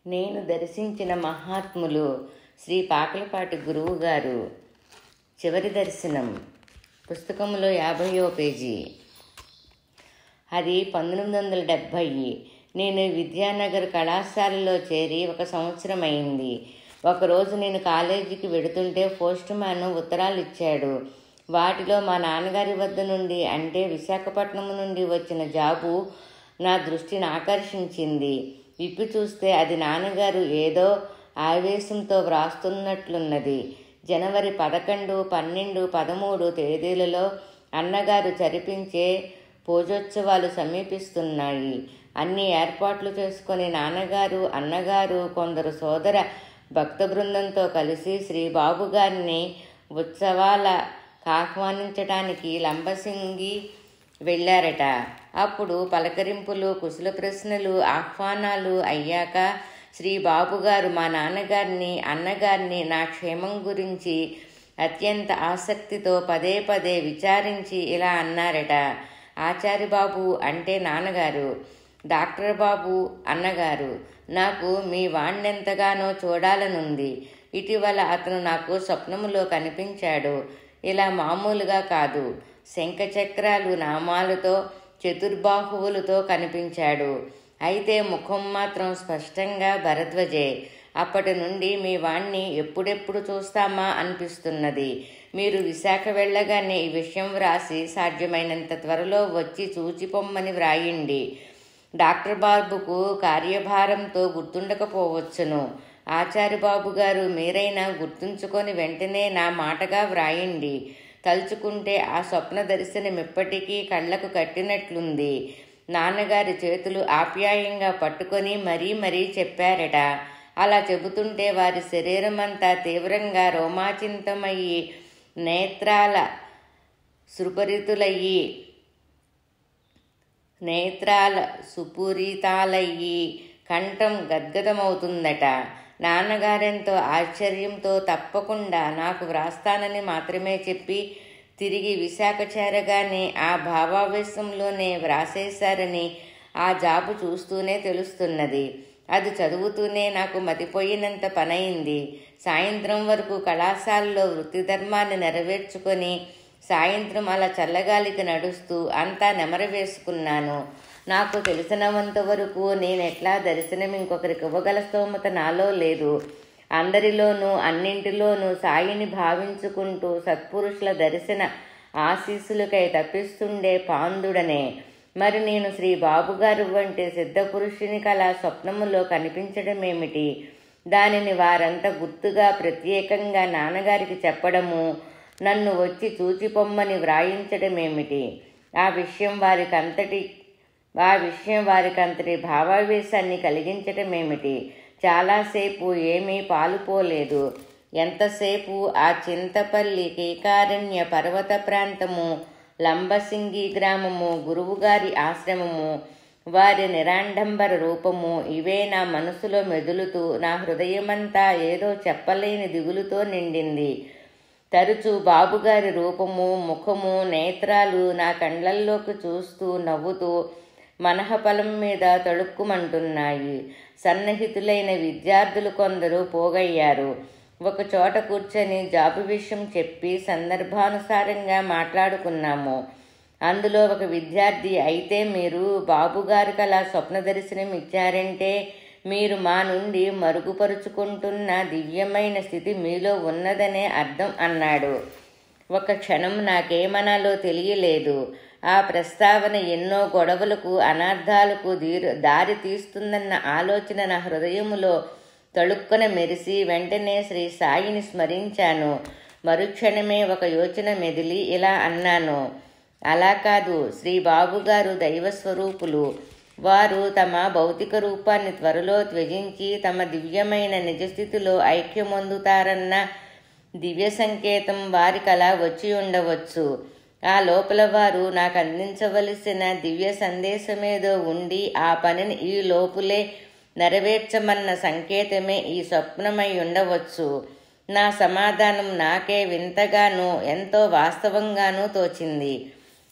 నేను దర్శించిన మహాత్ములు శ్రీ పాకలపాటి గురువు గారు. చివరి దర్శనం పుస్తకంలో 50వ పేజీ. అది 1970. నేను విద్యానగర్ కళాశాలలో చేరి 1 సంవత్సరం అయింది. ఒకరోజు నేను కాలేజీకి వెడుతుంటే పోస్ట్ మ్యాన్ ఉత్తరాలు ఇచ్చాడు. వాటిలో మా నాన్నగారి వద్ద నుండి, అంటే విశాఖపట్నం నుండి వచ్చిన జాబు నా దృష్టిని ఆకర్షించింది. విప్పి చూస్తే అది నాన్నగారు ఏదో ఆవేశంతో వ్రాస్తున్నట్లున్నది. జనవరి 11, 12, 13 తేదీలలో అన్నగారు జరిపించే పూజోత్సవాలు సమీపిస్తున్నాయి. అన్ని ఏర్పాట్లు చేసుకొని నాన్నగారు, అన్నగారు, కొందరు సోదర భక్త బృందంతో కలిసి శ్రీబాబు గారిని ఉత్సవాలకు లంబసింగి వెళ్ళారట. అప్పుడు పలకరింపులు, కుశల ప్రశ్నలు, ఆహ్వానాలు అయ్యాక శ్రీబాబు గారు మా నాన్నగారిని, అన్నగారిని నా క్షేమం గురించి అత్యంత ఆసక్తితో పదే పదే విచారించి ఇలా అన్నారట. ఆచార్యబాబు అంటే నాన్నగారు, డాక్టర్ బాబు అన్నగారు, నాకు మీ వాణ్ణెంతగానో చూడాలనుంది. ఇటీవల అతను నాకు స్వప్నములో కనిపించాడు. ఇలా మామూలుగా కాదు, శంఖచక్రాలు నామాలతో, చతుర్బాహువులతో కనిపించాడు. అయితే ముఖం మాత్రం స్పష్టంగా భరద్వజే. అప్పటి నుండి మీ వాణ్ణి ఎప్పుడెప్పుడు చూస్తామా అనిపిస్తున్నది. మీరు విశాఖ వెళ్ళగానే ఈ విషయం వ్రాసి సాధ్యమైనంత త్వరలో వచ్చి చూచిపొమ్మని వ్రాయండి. డాక్టర్ బాబుకు కార్యభారంతో గుర్తుండకపోవచ్చును. ఆచార్యబాబు గారు మీరైనా గుర్తుంచుకొని వెంటనే నా మాటగా వ్రాయండి. తలుచుకుంటే ఆ స్వప్న దర్శనం ఇప్పటికీ కళ్ళకు కట్టినట్లుంది. నాన్నగారి చేతులు ఆప్యాయంగా పట్టుకొని మరీ చెప్పారట. అలా చెబుతుంటే వారి శరీరమంతా తీవ్రంగా రోమాంచితమయ్యి, నేత్రాల సుపూరితాలయ్యి కంఠం గద్గదమవుతుందట. నాన్నగారెంతో ఆశ్చర్యంతో తప్పకుండా నాకు వ్రాస్తానని మాత్రమే చెప్పి తిరిగి విశాఖ చేరగానే ఆ భావావేశంలోనే వ్రాసేశారని ఆ జాబు చూస్తూనే తెలుస్తున్నది. అది చదువుతూనే నాకు మతిపోయినంత పనయింది. సాయంత్రం వరకు కళాశాలలో వృత్తి ధర్మాన్ని నెరవేర్చుకొని సాయంత్రం అలా చల్లగాలికి నడుస్తూ అంతా నెమరవేసుకున్నాను. నాకు తెలిసినంత వరకు నేనెట్లా దర్శనం ఇంకొకరికి ఇవ్వగల స్తోమత నాలో లేదు. అందరిలోనూ అన్నింటిలోనూ సాయిని భావించుకుంటూ సత్పురుషుల దర్శన ఆశీస్సులకై తప్పిస్తుండే పాండుడనే. మరి నేను శ్రీ బాబుగారు వంటి సిద్ధపురుషుని కల స్వప్నములో కనిపించడమేమిటి? దానిని వారంతా గుర్తుగా ప్రత్యేకంగా నాన్నగారికి చెప్పడము, నన్ను వచ్చి చూచిపొమ్మని వ్రాయించడమేమిటి? ఆ విషయం వారికంతటి భావావేశాన్ని కలిగించటమేమిటి? చాలాసేపు ఏమీ పాలుపోలేదు. ఎంతసేపు ఆ చింతపల్లి, కేకారణ్య పర్వత ప్రాంతము, లంబసింగి గ్రామము, గురువుగారి ఆశ్రమము, వారి నిరాడంబర రూపము, ఇవే నా మనసులో మెదులుతూ నా హృదయమంతా ఏదో చెప్పలేని దిగులుతో నిండింది. తరచూ బాబుగారి రూపము, ముఖము, నేత్రాలు నా కండ్లల్లోకి చూస్తూ నవ్వుతూ మనఃఫలం మీద తళుక్కుమంటున్నాయి. సన్నిహితులైన విద్యార్థులు కొందరు పోగయ్యారు. ఒకచోట కూర్చొని జాబు విషయం చెప్పి సందర్భానుసారంగా మాట్లాడుకున్నాము. అందులో ఒక విద్యార్థి, అయితే మీరు బాబుగారు కల స్వప్న దర్శనం ఇచ్చారంటే మీరు మా నుండి మరుగుపరుచుకుంటున్న దివ్యమైన స్థితి మీలో ఉన్నదనే అర్థం అన్నాడు. ఒక క్షణం నాకేమనాలో తెలియలేదు. ఆ ప్రస్తావన ఎన్నో గొడవలకు, అనర్థాలకు దారి తీస్తుందన్న ఆలోచన నా హృదయములో తళుక్కున మెరిసి వెంటనే శ్రీ సాయిని స్మరించాను. మరుక్షణమే ఒక యోచన మెదిలి ఇలా అన్నాను, అలా కాదు, శ్రీ బాబుగారు దైవస్వరూపులు. వారు తమ భౌతిక రూపాన్ని త్వరలో త్యజించి తమ దివ్యమైన నిజస్థితిలో ఐక్యమొందుతారన్న దివ్య సంకేతం వారికలా వచ్చి ఉండవచ్చు. ఆ లోపల వారు నాకు అందించవలసిన దివ్య సందేశమేదో ఉండి ఆ పనిని ఈ లోపులే నెరవేర్చమన్న సంకేతమే ఈ స్వప్నమై ఉండవచ్చు. నా సమాధానం నాకే వింతగానూ ఎంతో వాస్తవంగానూ తోచింది.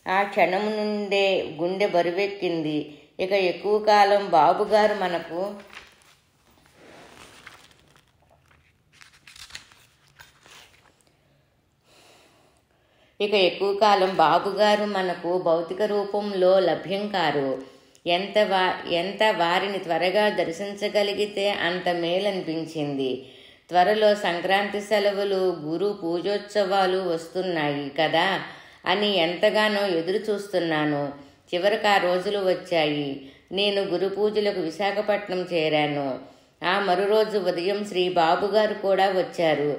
ఆ క్షణము నుండే గుండె బరువెక్కింది. ఇక ఎక్కువ కాలం బాబుగారు మనకు ఇక ఎక్కువ కాలం బాబుగారు మనకు భౌతిక రూపంలో లభ్యం కారు. ఎంత వారిని త్వరగా దర్శించగలిగితే అంత మేలనిపించింది. త్వరలో సంక్రాంతి సెలవులు, గురు పూజోత్సవాలు వస్తున్నాయి కదా అని ఎంతగానో ఎదురు చూస్తున్నాను. చివరికి ఆ రోజులు వచ్చాయి. నేను గురు పూజలకు విశాఖపట్నం చేరాను. ఆ మరురోజు ఉదయం శ్రీ బాబుగారు కూడా వచ్చారు.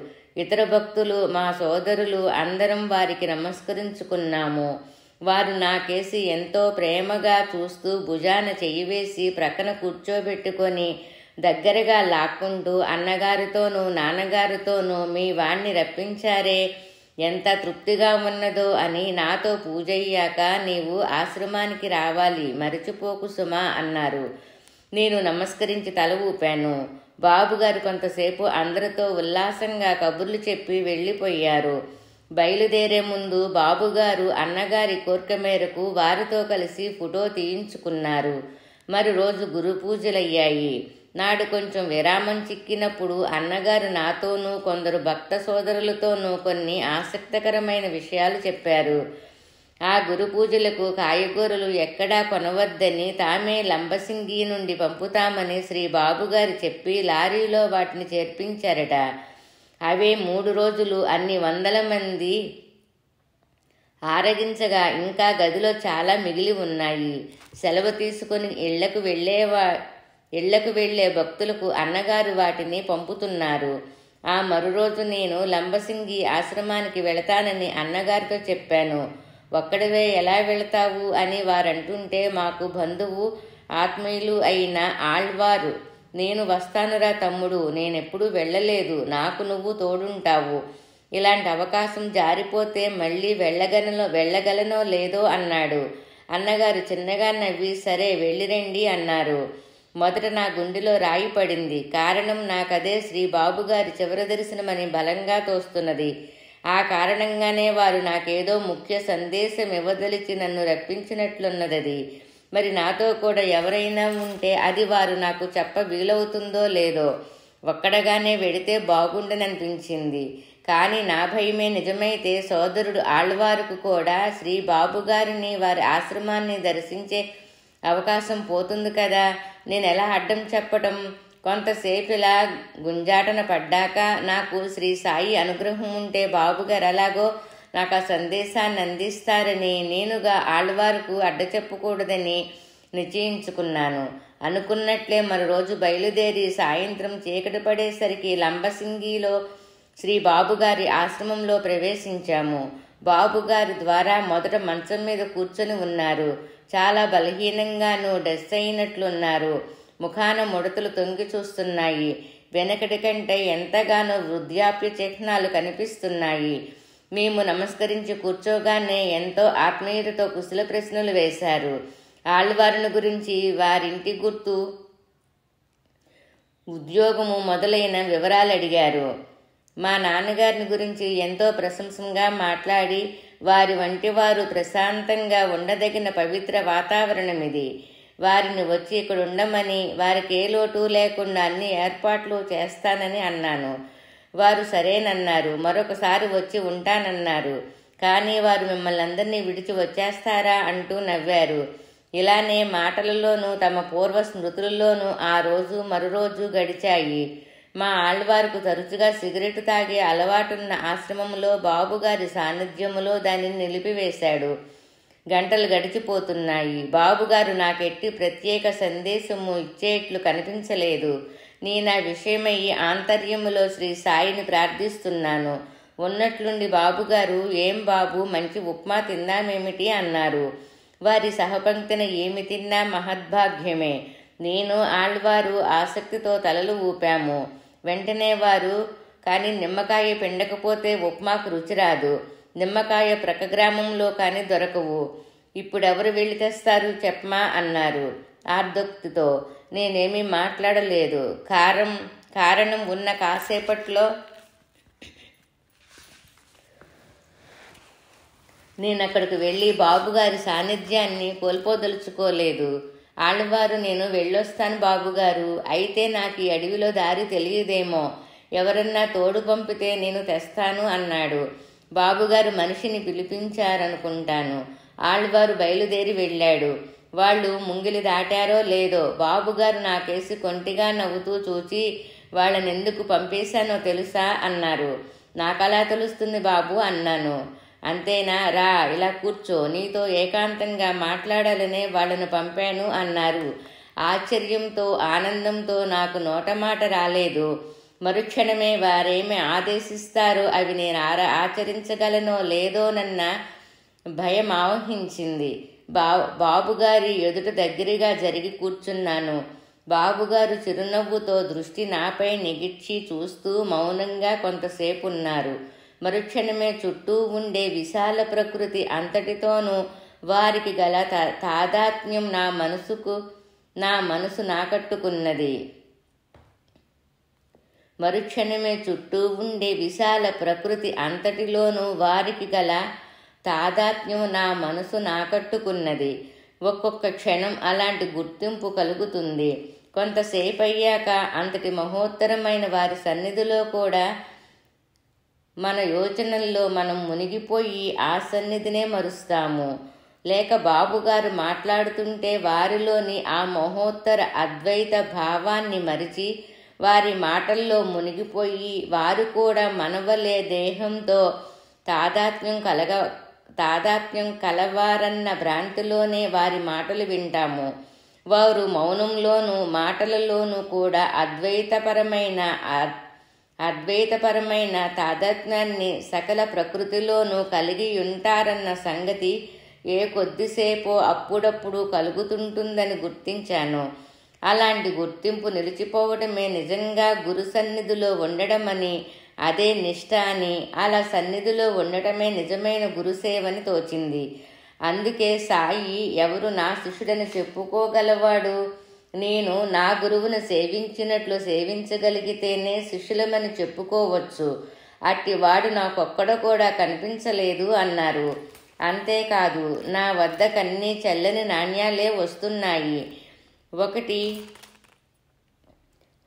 ఇతర భక్తులు, మా సోదరులు అందరం వారికి నమస్కరించుకున్నాము. వారు నాకేసి ఎంతో ప్రేమగా చూస్తూ భుజాన చెయ్యి వేసి ప్రక్కన కూర్చోబెట్టుకొని దగ్గరగా లాక్కుంటూ అన్నగారితోనూ నాన్నగారితోనూ మీ వాణ్ణి రప్పించారే, ఎంత తృప్తిగా ఉన్నదో అని నాతో పూజయ్యాక నీవు ఆశ్రమానికి రావాలి, మరచిపోకు సుమా అన్నారు. నేను నమస్కరించి తల ఊపాను. బాబుగారు కొంతసేపు అందరితో ఉల్లాసంగా కబుర్లు చెప్పి వెళ్ళిపోయారు. బయలుదేరే ముందు బాబుగారు అన్నగారి కోరిక మేరకు వారితో కలిసి ఫోటో తీయించుకున్నారు. మరి రోజు గురు పూజలయ్యాయి. నాడు కొంచెం విరామం చిక్కినప్పుడు అన్నగారు నాతోనూ కొందరు భక్త సోదరులతోనూ కొన్ని ఆసక్తికరమైన విషయాలు చెప్పారు. ఆ గురు పూజలకు కాయగూరలు ఎక్కడా కొనవద్దని తామే లంబసింగి నుండి పంపుతామని శ్రీ బాబుగారు చెప్పి లారీలో వాటిని చేర్పించారట. అవే 3 రోజులు అన్ని వందల మంది ఆరగించగా ఇంకా గదిలో చాలా మిగిలి ఉన్నాయి. సెలవు తీసుకొని ఇళ్లకు వెళ్లే భక్తులకు అన్నగారు వాటిని పంపుతున్నారు. ఆ మరురోజు నేను లంబసింగి ఆశ్రమానికి వెళతానని అన్నగారితో చెప్పాను. ఒక్కడివే ఎలా వెళతావు అని వారంటుంటే మాకు బంధువు ఆత్మీయులు అయిన ఆళ్వారు, నేను వస్తానురా తమ్ముడు, నేనెప్పుడూ వెళ్ళలేదు, నాకు నువ్వు తోడుంటావు, ఇలాంటి అవకాశం జారిపోతే మళ్ళీ వెళ్ళగలనో లేదో అన్నాడు. అన్నగారు చిన్నగా నవ్వి సరే వెళ్ళిరండి అన్నారు. మొదట నా గుండెలో రాయి పడింది. కారణం నాకదే శ్రీ బాబుగారి చివరి దర్శనమని బలంగా తోస్తున్నది. ఆ కారణంగానే వారు నాకేదో ముఖ్య సందేశం ఇవ్వదలిచి నన్ను రప్పించినట్లున్నది. మరి నాతో కూడా ఎవరైనా ఉంటే అది వారు నాకు చెప్ప వీలవుతుందో లేదో. ఒక్కడగానే వెడితే బాగుండననిపించింది. కానీ నా భయమే నిజమైతే సోదరుడు ఆళ్వారుకు కూడా శ్రీ బాబుగారిని వారి ఆశ్రమాన్ని దర్శించే అవకాశం పోతుంది కదా. నేను ఎలా అడ్డం చెప్పటం? కొంతసేపు ఇలా గుంజాటన పడ్డాక నాకు శ్రీ సాయి అనుగ్రహం ఉంటే బాబుగారు ఎలాగో నాకు ఆ సందేశాన్ని అందిస్తారని నేనుగా ఆళ్వారుకు అడ్డ చెప్పకూడదని నిశ్చయించుకున్నాను. అనుకున్నట్లే మరో రోజు బయలుదేరి సాయంత్రం చీకటి పడేసరికి లంబసింగిలో శ్రీ బాబుగారి ఆశ్రమంలో ప్రవేశించాము. బాబుగారి ద్వారా మొదట మంచం మీద కూర్చొని ఉన్నారు. చాలా బలహీనంగానూ డెస్ అయినట్లున్నారు. ముఖాన ముడతలు తొంగి చూస్తున్నాయి. వెనకటి కంటే ఎంతగానో వృద్ధాప్య చిహ్నాలు కనిపిస్తున్నాయి. మేము నమస్కరించి కూర్చోగానే ఎంతో ఆత్మీయతతో కుశల ప్రశ్నలు వేశారు. ఆళ్వారుని గురించి, వారింటి గుర్తు, ఉద్యోగము మొదలైన వివరాలు అడిగారు. మా నాన్నగారిని గురించి ఎంతో ప్రశంసంగా మాట్లాడి వారి వంటి వారు ప్రశాంతంగా ఉండదగిన పవిత్ర వాతావరణం ఇది, వారిని వచ్చి ఇక్కడ ఉండమని, వారికి ఏ లోటు లేకుండా అన్ని ఏర్పాట్లు చేస్తానని అన్నాను. వారు సరేనన్నారు. మరొకసారి వచ్చి ఉంటానన్నారు. కానీ వారు మిమ్మల్ని అందరినీ విడిచి వచ్చేస్తారా అంటూ నవ్వారు. ఇలానే మాటలలోనూ తమ పూర్వ స్మృతులలోనూ ఆ రోజు మరురోజు గడిచాయి. మా ఆళ్వారుకు తరచుగా సిగరెట్ తాగే అలవాటున్న ఆశ్రమంలో బాబుగారి సాన్నిధ్యములో దానిని నిలిపివేశాడు. గంటలు గడిచిపోతున్నాయి. బాబుగారు నాకెట్టి ప్రత్యేక సందేశము ఇచ్చేట్లు కనిపించలేదు. నా విషయమయ్యి ఆంతర్యములో శ్రీ సాయిని ప్రార్థిస్తున్నాను. ఉన్నట్లుండి బాబుగారు, ఏం బాబు, మంచి ఉప్మా తిందామేమిటి అన్నారు. వారి సహపంక్తిన ఏమి తిన్నా మహద్భాగ్యమే. నేను ఆళ్వారు ఆసక్తితో తలలు ఊపాము. వెంటనే వారు, కానీ నిమ్మకాయ పిండకపోతే ఉప్మాకు రుచి రాదు, నిమ్మకాయ ప్రక్క గ్రామంలో కానీ దొరకవు, ఇప్పుడెవరు వెళ్ళి తెస్తారు చెప్పమా అన్నారు ఆర్దోక్తితో. నేనేమీ మాట్లాడలేదు. కారణం ఉన్న కాసేపట్లో నేనక్కడికి వెళ్ళి బాబుగారి సాన్నిధ్యాన్ని కోల్పోదలుచుకోలేదు. ఆళ్వారు, నేను వెళ్ళొస్తాను బాబుగారు, అయితే నాకు ఈ అడవిలో దారి తెలియదేమో, ఎవరన్నా తోడు పంపితే నేను తెస్తాను అన్నాడు. బాబుగారు మనిషిని పిలిపించారనుకుంటాను. ఆళ్వారు బయలుదేరి వెళ్ళాడు. వాళ్ళు ముంగిలి దాటారో లేదో బాబుగారు నాకేసి కొంటిగా నవ్వుతూ చూచి, వాళ్ళనెందుకు పంపేశానో తెలుసా అన్నారు. నాకలా తెలుస్తుంది బాబు అన్నాను. అంతేనా, రా ఇలా కూర్చో, నీతో ఏకాంతంగా మాట్లాడాలనే వాళ్ళను పంపాను అన్నారు. ఆశ్చర్యంతో ఆనందంతో నాకు నోటమాట రాలేదు. మరుక్షణమే వారేమి ఆదేశిస్తారో అవి నేను ఆచరించగలనో లేదోనన్న భయం ఆవహించింది. బాబుగారి ఎదుట దగ్గరగా జరిగి కూర్చున్నాను. బాబుగారు చిరునవ్వుతో దృష్టి నాపై నిగిడ్చి చూస్తూ మౌనంగా కొంతసేపు ఉన్నారు. మరుక్షణమే చుట్టూ ఉండే విశాల ప్రకృతి అంతటితోనూ వారికి గల తాదాత్మ్యం నా మనసు నాకట్టుకున్నది. మరుక్షణమే చుట్టూ ఉండే విశాల ప్రకృతి అంతటిలోనూ వారికి గల తాదాత్మ్యం నా మనసు నాకట్టుకున్నది. ఒక్కొక్క క్షణం అలాంటి గుర్తింపు కలుగుతుంది. కొంతసేపు అయ్యాక అంతటి మహోత్తరమైన వారి సన్నిధిలో కూడా మన యోచనల్లో మనం మునిగిపోయి ఆ సన్నిధినే మరుస్తాము. లేక బాబుగారు మాట్లాడుతుంటే వారిలోని ఆ మహోత్తర అద్వైత భావాన్ని మరిచి వారి మాటల్లో మునిగిపోయి వారు కూడా మనవలే దేహంతో తాదాత్మ్యం కలవారన్న భ్రాంతిలోనే వారి మాటలు వింటాము. వారు మౌనంలోనూ మాటలలోనూ కూడా అద్వైతపరమైన తాదాత్మ్యాన్ని సకల ప్రకృతిలోనూ కలిగి ఉంటారన్న సంగతి ఏ కొద్దిసేపో అప్పుడప్పుడు కలుగుతుంటుందని గుర్తించాను. అలాంటి గుర్తింపు నిలిచిపోవడమే నిజంగా గురు సన్నిధిలో ఉండడమని, అదే నిష్ఠ అని, అలా సన్నిధిలో ఉండటమే నిజమైన గురుసేవని తోచింది. అందుకే సాయి ఎవరు నా శిష్యుడని చెప్పుకోగలవాడు? నేను నా గురువును సేవించినట్లు సేవించగలిగితేనే శిష్యులమని చెప్పుకోవచ్చు. అట్టివాడు నాకొక్కడ కూడా కనిపించలేదు అన్నారు. అంతేకాదు, నా వద్దకన్నీ చల్లని నాణ్యాలే వస్తున్నాయి.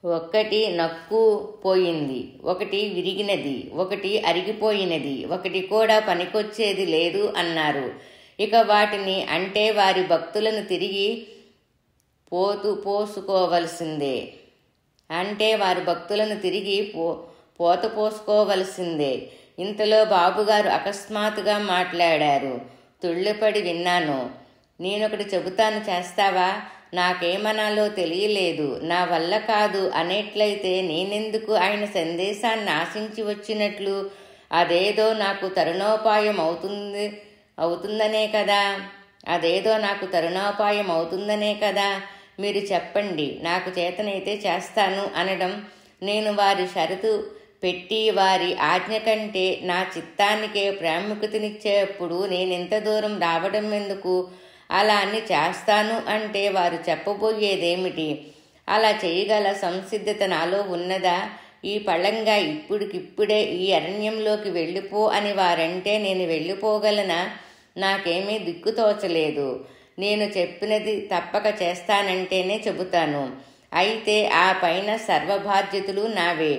ఒకటి నక్కు పోయింది, ఒకటి విరిగినది, ఒకటి అరిగిపోయినది, ఒకటి కూడా పనికొచ్చేది లేదు అన్నారు. ఇక వాటిని అంటే వారి భక్తులను తిరిగి పోసుకోవలసిందే. ఇంతలో బాబుగారు అకస్మాత్తుగా మాట్లాడారు. తుళ్ళిపడి విన్నాను. నేనొకటి చెబుతాను, చేస్తావా? నాకేమనాలో తెలియలేదు. నా వల్ల కాదు అనేట్లయితే నేనెందుకు ఆయన సందేశాన్ని ఆశించి వచ్చినట్లు? అదేదో నాకు తరుణోపాయం అవుతుందనే కదా. మీరు చెప్పండి, నాకు చేతనైతే చేస్తాను అనడం, నేను వారి షరతు పెట్టి వారి ఆజ్ఞ కంటే నా చిత్తానికే ప్రాముఖ్యతనిచ్చేప్పుడు నేనెంత దూరం రావడం ఎందుకు? అలా అని చేస్తాను అంటే వారు చెప్పబోయేదేమిటి? అలా చేయగల సంసిద్ధత నాలో ఉన్నదా? ఈ పళంగా ఇప్పుడికిప్పుడే ఈ అరణ్యంలోకి వెళ్ళిపో అని వారంటే నేను వెళ్ళిపోగలనా? నాకేమీ దిక్కుతోచలేదు. నేను చెప్పినది తప్పక చేస్తానంటేనే చెబుతాను. అయితే ఆ పైన సర్వబాధ్యతలు నావే.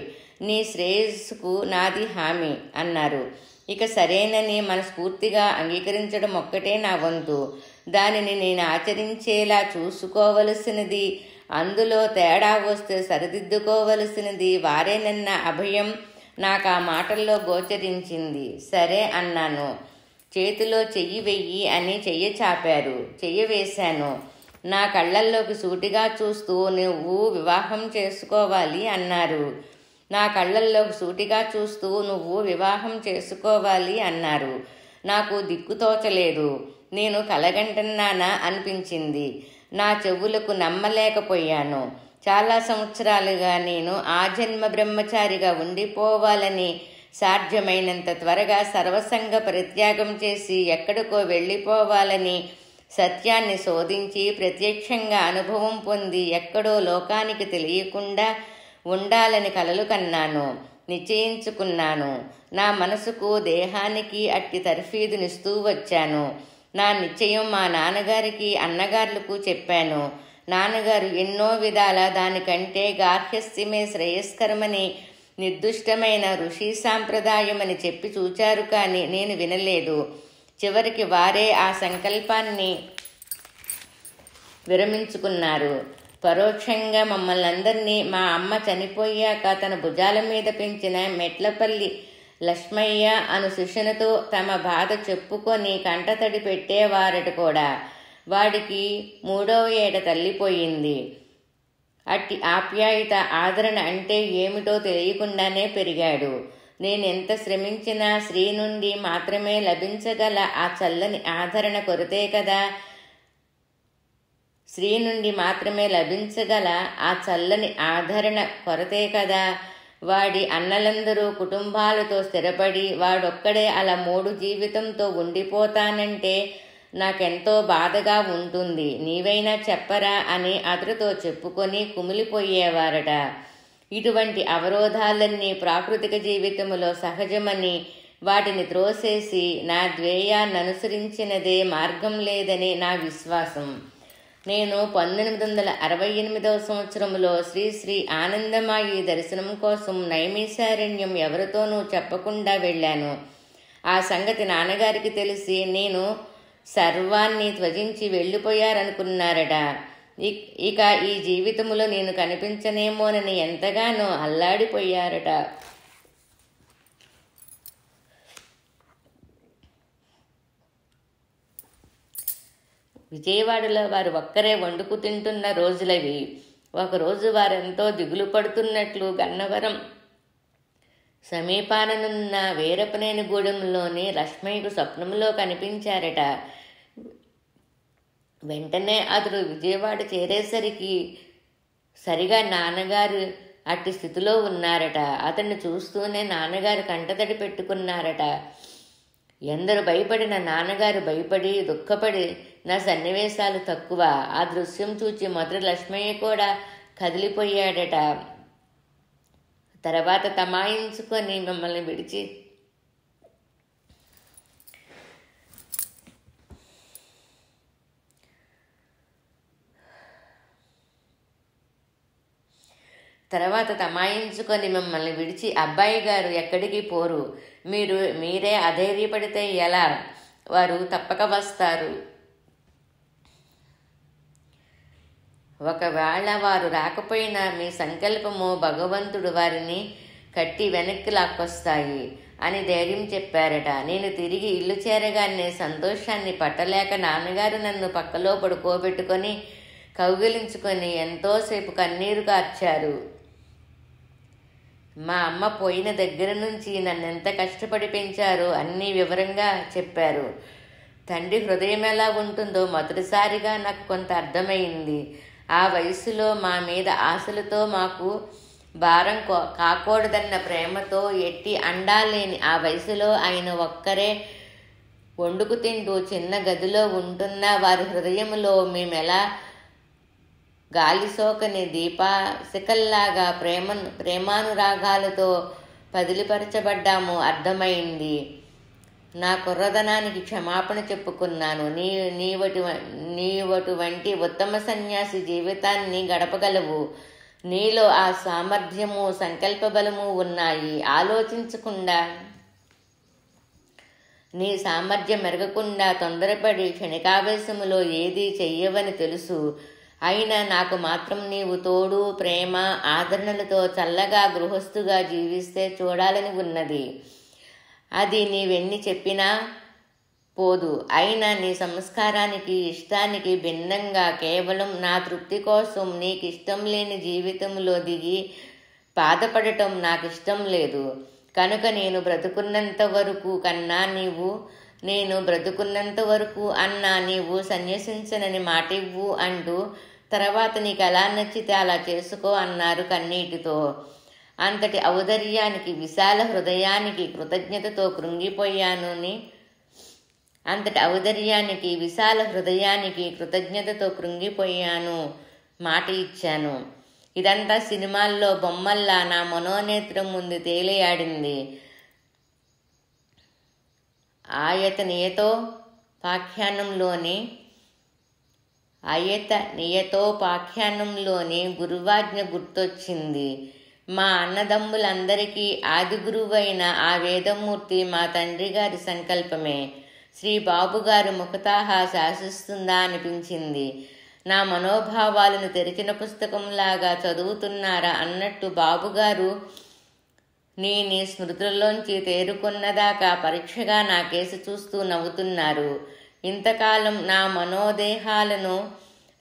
నీ శ్రేయస్సుకు నాది హామీ అన్నారు. ఇక సరేనని మనస్ఫూర్తిగా అంగీకరించడం ఒక్కటే నా వంతు. దానిని నేను ఆచరించేలా చూసుకోవలసినది, అందులో తేడా వస్తే సరిదిద్దుకోవలసినది వారేనన్న అభయం నాకు ఆ మాటల్లో గోచరించింది. సరే అన్నాను. చేతిలో చెయ్యి వెయ్యి అని చెయ్యి చాపారు. చెయ్యి వేశాను. నా కళ్ళల్లోకి సూటిగా చూస్తూ నువ్వు వివాహం చేసుకోవాలి అన్నారు. నా కళ్ళల్లోకి సూటిగా చూస్తూ నువ్వు వివాహం చేసుకోవాలి అన్నారు. నాకు దిక్కుతోచలేదు. నేను కలగంటున్నానా అనిపించింది. నా చెవులకు నమ్మలేకపోయాను. చాలా సంవత్సరాలుగా నేను ఆజన్మ బ్రహ్మచారిగా ఉండిపోవాలని, సాధ్యమైనంత త్వరగా సర్వసంగ పరిత్యాగం చేసి ఎక్కడికో వెళ్ళిపోవాలని, సత్యాన్ని శోధించి ప్రత్యక్షంగా అనుభవం పొంది ఎక్కడో లోకానికి తెలియకుండా ఉండాలని కలలు కన్నాను, నిశ్చయించుకున్నాను. నా మనసుకు దేహానికి అట్టి తర్ఫీదునిస్తూ వచ్చాను. నా నిశ్చయం మా నాన్నగారికి అన్నగారులకు చెప్పాను. నాన్నగారు ఎన్నో విధాల దానికంటే గార్హస్థ్యమే శ్రేయస్కరమని నిర్దుష్టమైన ఋషి సాంప్రదాయం అని చెప్పి చూచారు, కానీ నేను వినలేదు. చివరికి వారే ఆ సంకల్పాన్ని విరమించుకున్నారు. పరోక్షంగా మమ్మల్ని అందరినీ మా అమ్మ చనిపోయాక తన భుజాల మీద పెంచిన మెట్లపల్లి లక్ష్మయ్య అను శిష్యునితో తమ బాధ చెప్పుకొని కంటతడి పెట్టేవారట కూడా. వాడికి 3వ ఏట తల్లిపోయింది. అట్టి ఆప్యాయత, ఆదరణ అంటే ఏమిటో తెలియకుండానే పెరిగాడు. నేనెంత శ్రమించినా స్త్రీ నుండి మాత్రమే లభించగల ఆ చల్లని ఆదరణ కొరతే కదా వాడి అన్నలందరూ కుటుంబాలతో స్థిరపడి వాడొక్కడే అలా 3 జీవితంతో ఉండిపోతానంటే నాకెంతో బాధగా ఉంటుంది. నీవైనా చెప్పరా అని అతడితో చెప్పుకొని కుమిలిపోయేవారట. ఇటువంటి అవరోధాలన్నీ ప్రాకృతిక జీవితములో సహజమని, వాటిని త్రోసేసి నా ధ్యేయాన్ననుసరించినదే మార్గం లేదని నా విశ్వాసం. నేను 1868వ సంవత్సరంలో శ్రీ శ్రీ ఆనందమాయి దర్శనం కోసం నైమిషారణ్యం ఎవరితోనూ చెప్పకుండా వెళ్ళాను. ఆ సంగతి నాన్నగారికి తెలిసి నేను సర్వాన్ని త్యజించి వెళ్ళిపోయారనుకున్నారట. ఇక ఈ జీవితంలో నేను కనిపించనేమోనని ఎంతగానో అల్లాడిపోయారట. విజయవాడలో వారు ఒక్కరే వండుకు తింటున్న రోజులవి. ఒకరోజు వారెంతో దిగులు పడుతున్నట్లు గన్నవరం సమీపాననున్న వీరపనేనిగూడెంలోని లక్ష్మయ్యకు స్వప్నంలో కనిపించారట. వెంటనే అతడు విజయవాడ చేరేసరికి సరిగా నాన్నగారు అట్టి స్థితిలో ఉన్నారట. అతన్ని చూస్తూనే నాన్నగారు కంటతడి పెట్టుకున్నారట. ఎందరు భయపడిన నాన్నగారు భయపడి దుఃఖపడి నా సన్నివేశాలు తక్కువ. ఆ దృశ్యం చూచి మొదటి లక్ష్మయ్య కూడా కదిలిపోయాడట. తర్వాత తమాయించుకొని మిమ్మల్ని విడిచి అబ్బాయి గారు ఎక్కడికి పోరు, మీరే అధైర్యపడితే ఎలా, వారు తప్పక వస్తారు. ఒకవేళ వారు రాకపోయినా మీ సంకల్పము భగవంతుడు వారిని కట్టి వెనక్కి లాక్కొస్తాయి అని ధైర్యం చెప్పారట. నేను తిరిగి ఇల్లు చేరగానే సంతోషాన్ని పట్టలేక నాన్నగారు నన్ను పక్కలో పడుకోబెట్టుకొని కౌగిలించుకొని ఎంతోసేపు కన్నీరు కార్చారు. మా అమ్మ పోయిన దగ్గర నుంచి నన్నెంత కష్టపడి పెంచారో అన్నీ వివరంగా చెప్పారు. తండ్రి హృదయం ఎలా ఉంటుందో మొదటిసారిగా నాకు కొంత అర్థమైంది. ఆ వయసులో మా మీద ఆశలతో మాకు భారం కాకూడదన్న ప్రేమతో ఎట్టి అండాలేని ఆ వయసులో ఆయన ఒక్కరే వండుకు తింటూ చిన్న గదిలో ఉంటున్న వారి హృదయంలో మేమెలా గాలిసోకని దీపాశికల్లాగా ప్రేమానురాగాలతో పదిలిపరచబడ్డాము అర్థమైంది. నా కుర్రదనానికి క్షమాపణ చెప్పుకున్నాను. నీవటువంటి ఉత్తమ సన్యాసి జీవితాన్ని గడపగలవు. నీలో ఆ సామర్థ్యము సంకల్పబలము ఉన్నాయి. ఆలోచించకుండా నీ సామర్థ్యం మెరగకుండా తొందరపడి క్షణికావేశములో ఏదీ చెయ్యవని తెలుసు. అయినా నాకు మాత్రం నీవు తోడు, ప్రేమ, ఆదరణలతో చల్లగా గృహస్థుగా జీవిస్తే చూడాలని ఉన్నది. అది నీవెన్ని చెప్పినా పోదు. అయినా నీ సంస్కారానికి ఇష్టానికి భిన్నంగా కేవలం నా తృప్తి కోసం నీకిష్టం లేని జీవితంలో దిగి బాధపడటం నాకిష్టం లేదు. కనుక నేను బ్రతుకున్నంత వరకు అన్నా నీవు సన్యసించనని మాటివ్వు అంటూ తర్వాత నీకు ఎలా నచ్చితే అలా చేసుకో అన్నారు కన్నీటితో. అంతటి ఔదర్యానికి విశాల హృదయానికి కృతజ్ఞతతో కృంగిపోయాను. మాట ఇచ్చాను. ఇదంతా సినిమాల్లో బొమ్మల్లా నా మనోనేత్రం ముందు తేలియాడింది. ఆయత నియతోపాఖ్యానంలోని గురువాజ్ఞ గుర్తొచ్చింది. మా అన్నదమ్ములందరికీ ఆదిగురువైన ఆ వేదమూర్తి మా తండ్రి గారి సంకల్పమే. శ్రీ బాబుగారు ముఖతాహా శాసిస్తుందా అనిపించింది. నా మనోభావాలను తెరిచిన పుస్తకంలాగా చదువుతున్నారా అన్నట్టు బాబుగారు నీ స్మృతుల్లోంచి తేరుకున్నదాకా పరీక్షగా నా కేసు చూస్తూ నవ్వుతున్నారు. ఇంతకాలం నా మనోదేహాలను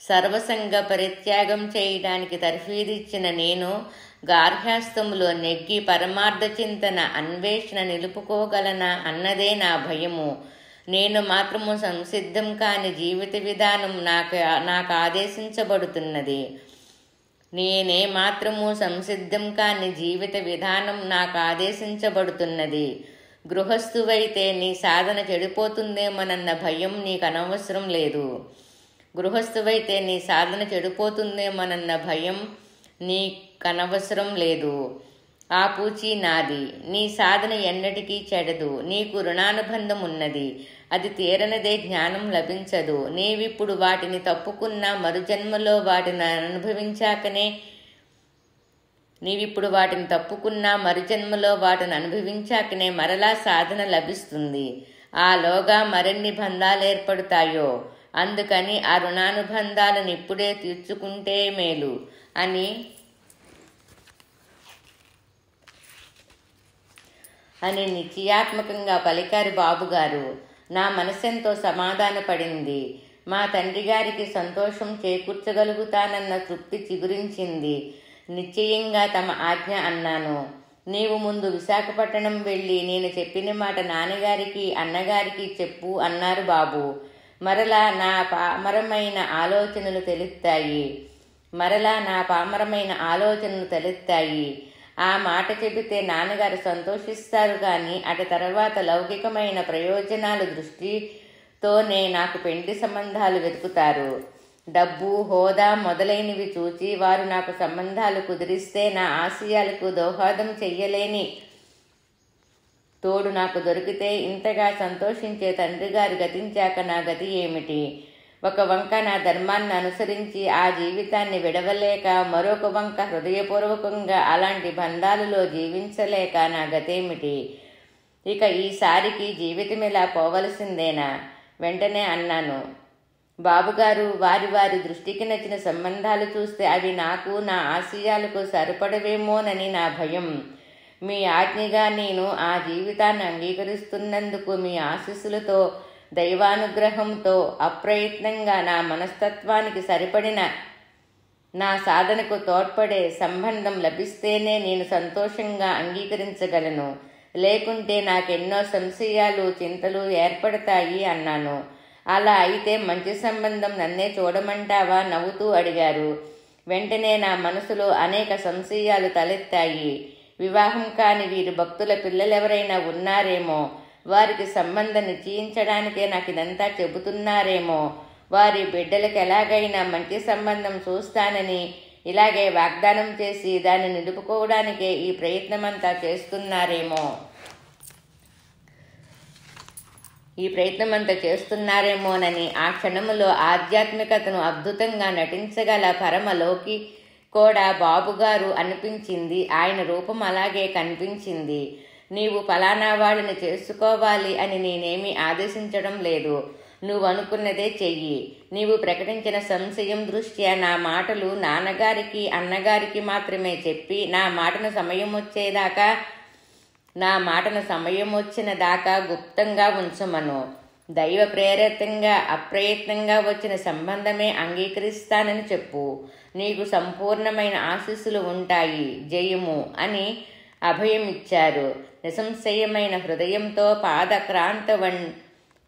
సర్వసంగ పరిత్యాగం చేయడానికి తర్ఫీదిచ్చిన నేను గార్హ్యాస్తములో నెగ్గి పరమార్థ చింతన అన్వేషణ నిలుపుకోగలనా అన్నదే నా భయము. నేను మాత్రము సంసిద్ధం కాని జీవిత విధానం నాకు ఆదేశించబడుతున్నది. నేనే మాత్రము సంసిద్ధం కాని జీవిత విధానం నాకు ఆదేశించబడుతున్నది. గృహస్థువైతే నీ సాధన చెడిపోతుందేమోనన్న భయం నీకు అనవసరం లేదు. గృహస్థువైతే నీ సాధన చెడిపోతుందేమోనన్న భయం నీకనవసరం లేదు. ఆ పూచి నాది. నీ సాధన ఎన్నటికీ చెడదు. నీకు రుణానుబంధం ఉన్నది. అది తీరనదే జ్ఞానం లభించదు. నీవిప్పుడు వాటిని తప్పుకున్నా మరుజన్మలో వాటిని అనుభవించాకనే మరలా సాధన లభిస్తుంది. ఆలోగా మరిన్ని బంధాలు ఏర్పడతాయో. అందుకని ఆ రుణానుబంధాలను ఇప్పుడే తీర్చుకుంటే మేలు అని నిశ్చయాత్మకంగా పలికారు బాబుగారు. నా మనసెంతో సమాధానపడింది. మా తండ్రి గారికి సంతోషం చేకూర్చగలుగుతానన్న తృప్తి చిగురించింది. నిశ్చయంగా తమ ఆజ్ఞ అన్నాను. నీవు ముందు విశాఖపట్నం వెళ్ళి నేను చెప్పిన మాట నాన్నగారికి అన్నగారికి చెప్పు అన్నారు బాబు. మరలా నా పామరమైన ఆలోచనలు తెలుస్తాయి. ఆ మాట చెబితే నాన్నగారు సంతోషిస్తారు కానీ అటు తర్వాత లౌకికమైన ప్రయోజనాల దృష్టితోనే నాకు పెండ్లి సంబంధాలు వెతుకుతారు. డబ్బు, హోదా మొదలైనవి చూచి వారు నాకు సంబంధాలు కుదిరిస్తే నా ఆశయాలకు దోహదం చెయ్యలేని తోడు నాకు దొరికితే ఇంతగా సంతోషించే తండ్రి గారు గతించాక నా గతి ఏమిటి? ఒక వంక నా ధర్మాన్ని అనుసరించి ఆ జీవితాన్ని విడవలేక, మరొక వంక హృదయపూర్వకంగా అలాంటి బంధాలలో జీవించలేక నా గతేమిటి? ఇక ఈసారికి జీవితం ఇలా పోవలసిందేనా? వెంటనే అన్నాను. బాబుగారు, వారి దృష్టికి నచ్చిన సంబంధాలు చూస్తే అవి నాకు, నా ఆశయాలకు సరిపడవేమోనని నా భయం. మీ ఆజ్ఞగా నేను ఆ జీవితాన్ని అంగీకరిస్తున్నందుకు మీ ఆశీస్సులతో, దైవానుగ్రహంతో అప్రయత్నంగా నా మనస్తత్వానికి సరిపడిన, నా సాధనకు తోడ్పడే సంబంధం లభిస్తేనే నేను సంతోషంగా అంగీకరించగలను. లేకుంటే నాకెన్నో సంశయాలు, చింతలు ఏర్పడతాయి అన్నాను. అలా అయితే మంచి సంబంధం నన్నే చూడమంటావా? నవ్వుతూ అడిగారు. వెంటనే నా మనసులో అనేక సంశయాలు తలెత్తాయి. వివాహం కాని వీరి భక్తుల పిల్లలెవరైనా ఉన్నారేమో, వారికి సంబంధం నిశ్చయించడానికే నాకు ఇదంతా చెబుతున్నారేమో, వారి బిడ్డలకు ఎలాగైనా మంచి సంబంధం చూస్తానని ఇలాగే వాగ్దానం చేసి దాన్ని నిలుపుకోవడానికే ఈ ప్రయత్నమంతా చేస్తున్నారేమోనని ఆ క్షణములో ఆధ్యాత్మికతను అద్భుతంగా నటించగల పరమలోకి కూడా బాబుగారు అనిపించింది. ఆయన రూపం అలాగే కనిపించింది. నీవు ఫలానా వాడిని చేసుకోవాలి అని నేనేమీ ఆదేశించడం లేదు. నువ్వు అనుకున్నదే చెయ్యి. నీవు ప్రకటించిన సంశయం దృష్ట్యా నా మాటలు నాన్నగారికి అన్నగారికి మాత్రమే చెప్పి నా మాటను సమయం వచ్చిన దాకా గుప్తంగా ఉంచమను. దైవ ప్రేరితంగా అప్రయత్నంగా వచ్చిన సంబంధమే అంగీకరిస్తానని చెప్పు. నీకు సంపూర్ణమైన ఆశీస్సులు ఉంటాయి. జయము అని అభయమిచ్చారు. నిసంశయమైన హృదయంతో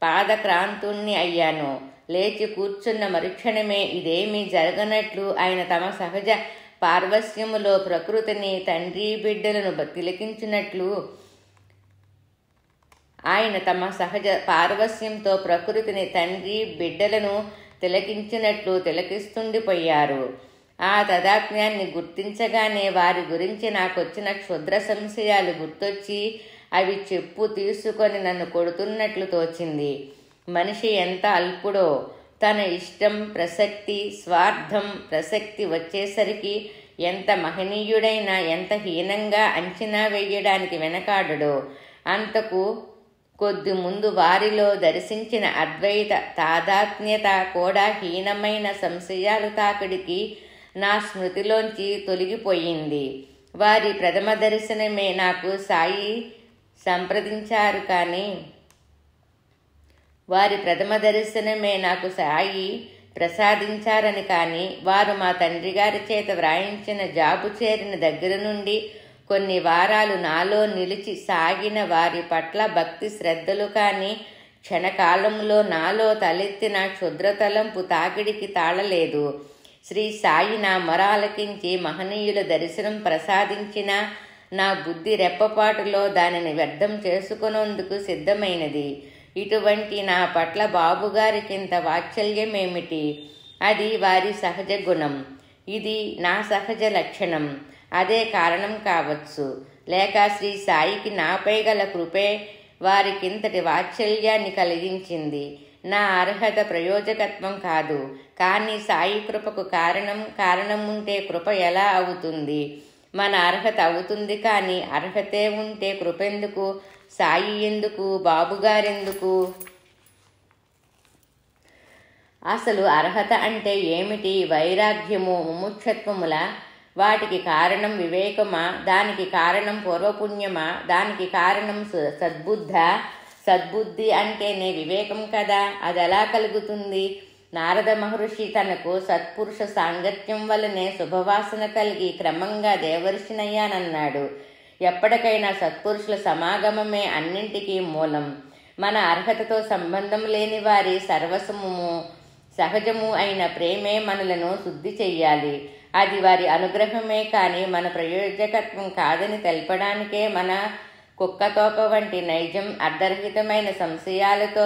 పాదక్రాంతుణ్ణి అయ్యాను. లేచి కూర్చున్న మరుక్షణమే ఇదేమీ జరగనట్లు ఆయన తమ సహజ పార్వస్యములో ప్రకృతిని తండ్రి బిడ్డలను తిలకించినట్లు తిలకిస్తుండిపోయారు. ఆ తదాత్మ్యాన్ని గుర్తించగానే వారి గురించి నాకొచ్చిన క్షుద్ర సంశయాలు గుర్తొచ్చి అవి చెప్పు తీసుకొని నన్ను కొడుతున్నట్లు తోచింది. మనిషి ఎంత అల్పుడో! తన ఇష్టం, ప్రసక్తి, స్వార్థం, ప్రసక్తి వచ్చేసరికి ఎంత మహనీయుడైనా ఎంత హీనంగా అంచనా వేయడానికి వెనకాడడో అంతకు కొద్ది ముందు వారిలో దర్శించిన అద్వైత తాదాత్మ్యత కూడా హీనమైన సంశయాలు తాకిడికి నా స్మృతిలోంచి తొలగిపోయింది. వారి ప్రథమ దర్శనమే నాకు సాయి సంప్రదించారు కానీ వారి ప్రథమ దర్శనమే నాకు సాయి ప్రసాదించారని కానీ వారు మా తండ్రి గారి చేత వ్రాయించిన జాబు చేరిన దగ్గర నుండి కొన్ని వారాలు నాలో నిలిచి సాగిన వారి పట్ల భక్తి శ్రద్ధలు కానీ క్షణకాలంలో నాలో తలెత్తిన క్షుద్రతలంపు తాకిడికి తాళలేదు. శ్రీ సాయి నా మొరాలకించి మహనీయుల దర్శనం ప్రసాదించిన నా బుద్ధి రెప్పపాటులో దానిని వ్యర్థం చేసుకునేందుకు సిద్ధమైనది. ఇటువంటి నా పట్ల బాబుగారికింత వాత్సల్యమేమిటి? అది వారి సహజ గుణం, ఇది నా సహజ లక్షణం. అదే కారణం కావచ్చు. లేక శ్రీ సాయికి నాపై గల కృపే వారికింతటి వాత్సల్యాన్ని కలిగించింది. నా అర్హత ప్రయోజకత్వం కాదు. కానీ సాయి కృపకు కారణం ఉంటే కృప ఎలా అవుతుంది? మన అర్హత అవుతుంది కానీ అర్హతే ఉంటే కృపెందుకు? సాయి ఎందుకు? బాబుగారెందుకు? అసలు అర్హత అంటే ఏమిటి? వైరాగ్యము, ముముక్షత్వముల? వాటికి కారణం వివేకమా? దానికి కారణం పూర్వపుణ్యమా? దానికి కారణం సద్బుద్ధి అంటేనే వివేకం కదా. అది ఎలా కలుగుతుంది? నారద మహర్షి తనకు సత్పురుష సాంగత్యం వల్లనే శుభవాసన కలిగి క్రమంగా దేవర్షినయ్యానన్నాడు. ఎప్పటికైనా సత్పురుషుల సమాగమమే అన్నింటికీ మూలం. మన అర్హతతో సంబంధం లేని వారి సర్వస్వము సహజము అయిన ప్రేమే మనలను శుద్ధి చెయ్యాలి. అది వారి అనుగ్రహమే కానీ మన ప్రయోజకత్వం కాదని తెలపడానికే మన కుక్కతోక వంటి నైజం అర్ధరహితమైన సంశయాలతో